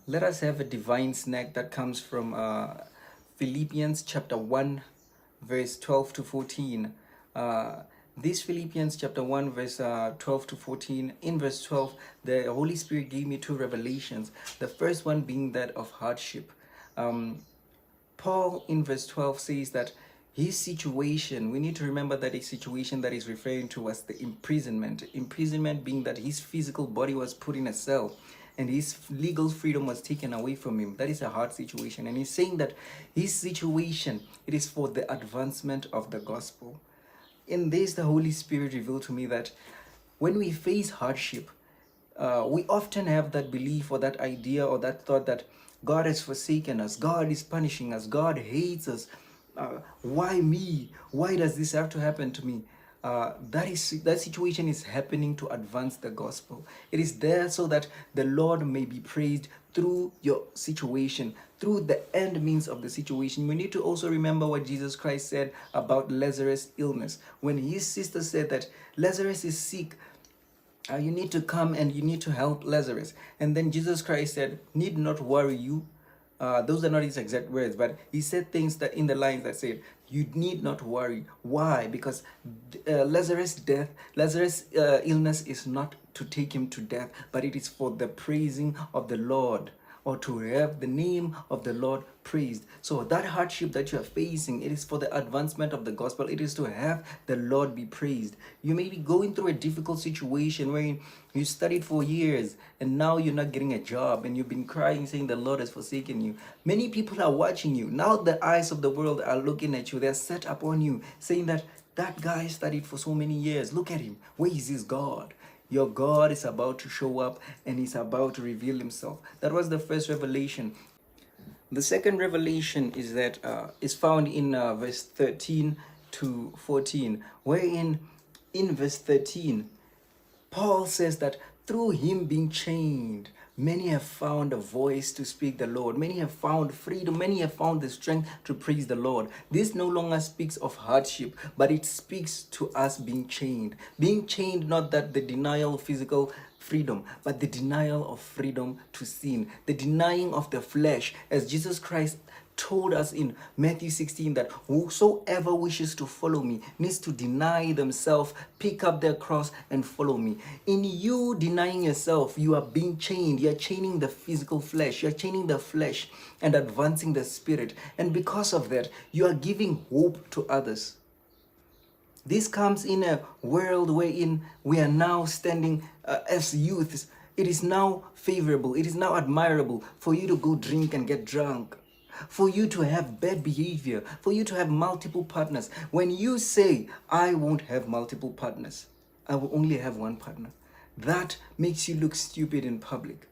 Let us have a divine snack that comes from Philippians chapter 1, verse 12 to 14. This Philippians chapter 1, verse 12 to 14. In verse 12, the Holy Spirit gave me two revelations. The first one being that of hardship. Paul in verse 12 says that his situation, we need to remember that a situation that is referring to was the imprisonment. Imprisonment being that his physical body was put in a cell and his legal freedom was taken away from him. That is a hard situation. And he's saying that his situation, it is for the advancement of the gospel. In this, the Holy Spirit revealed to me that when we face hardship, we often have that belief or that idea or that thought that God has forsaken us, God is punishing us, God hates us. Why me? Why does this have to happen to me? That situation is happening to advance the gospel. It is there so that the Lord may be praised through your situation, through the end means of the situation. We need to also remember what Jesus Christ said about Lazarus' illness. When his sister said that Lazarus is sick, you need to come and you need to help Lazarus. And then Jesus Christ said, need not worry you. Those are not his exact words, but he said things that in the lines that said, you need not worry. Why? Because Lazarus' illness is not to take him to death, but it is for the praising of the Lord, or to have the name of the Lord praised. So that hardship that you are facing, it is for the advancement of the gospel. It is to have the Lord be praised. You may be going through a difficult situation where you studied for years and now you're not getting a job and you've been crying saying the Lord has forsaken you. Many people are watching you. Now the eyes of the world are looking at you. They're set upon you saying that guy studied for so many years. Look at him. Where is his God? Your God is about to show up and he's about to reveal himself. That was the first revelation. The second revelation is that is found in verse 13 to 14, wherein in verse 13, Paul says that through him being chained, many have found a voice to speak the Lord. Many have found freedom. Many have found the strength to praise the Lord. This no longer speaks of hardship, but it speaks to us being chained. Being chained, not that the denial of physical freedom, but the denial of freedom to sin, the denying of the flesh, as Jesus Christ told us in Matthew 16 that whosoever wishes to follow me needs to deny themselves, pick up their cross and follow me. In you denying yourself, you are being chained. You're chaining the physical flesh. You're chaining the flesh and advancing the spirit. And because of that, you are giving hope to others. This comes in a world wherein we are now standing as youths. It is now favorable, it is now admirable for you to go drink and get drunk, for you to have bad behavior, for you to have multiple partners. When you say, I won't have multiple partners, I will only have one partner, that makes you look stupid in public.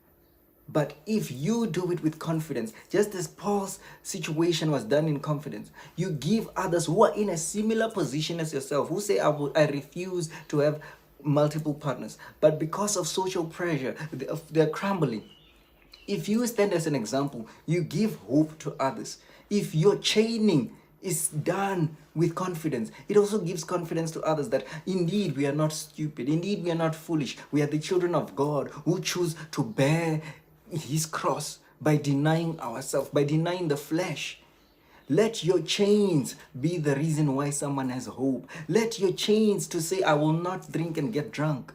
But if you do it with confidence, just as Paul's situation was done in confidence, you give others who are in a similar position as yourself, who say, I refuse to have multiple partners. But because of social pressure, they're crumbling. If you stand as an example, you give hope to others. If your chaining is done with confidence, it also gives confidence to others that indeed we are not stupid, indeed we are not foolish. We are the children of God who choose to bear his cross by denying ourselves, by denying the flesh. Let your chains be the reason why someone has hope. Let your chains to say, I will not drink and get drunk.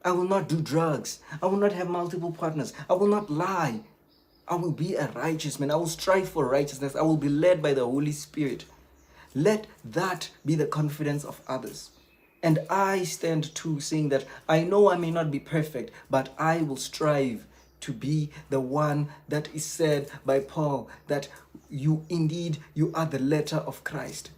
I will not do drugs. I will not have multiple partners. I will not lie. I will be a righteous man. I will strive for righteousness. I will be led by the Holy Spirit. Let that be the confidence of others. And I stand too saying that I know I may not be perfect, but I will strive to be the one that is said by Paul that you are the letter of Christ.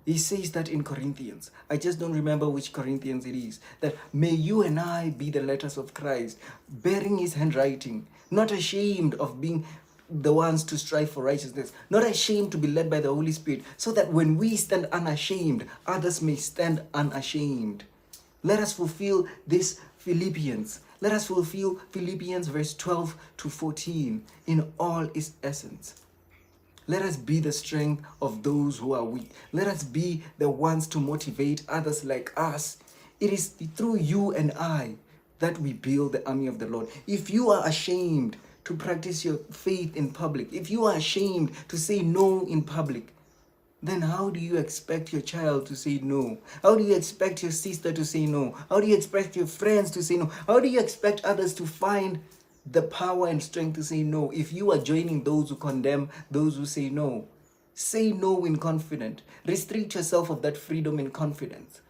He says that in Corinthians. I just don't remember which Corinthians it is. That may you and I be the letters of Christ, bearing his handwriting, not ashamed of being the ones to strive for righteousness, not ashamed to be led by the Holy Spirit, so that when we stand unashamed, others may stand unashamed. Let us fulfill this Philippians. Let us fulfill Philippians verse 12 to 14 in all its essence. Let us be the strength of those who are weak. Let us be the ones to motivate others like us. It is through you and I that we build the army of the Lord. If you are ashamed to practice your faith in public, if you are ashamed to say no in public, then how do you expect your child to say no? How do you expect your sister to say no? How do you expect your friends to say no? How do you expect others to find the power and strength to say no if you are joining those who condemn those who say no? Say no in confidence. Restrict yourself of that freedom in confidence.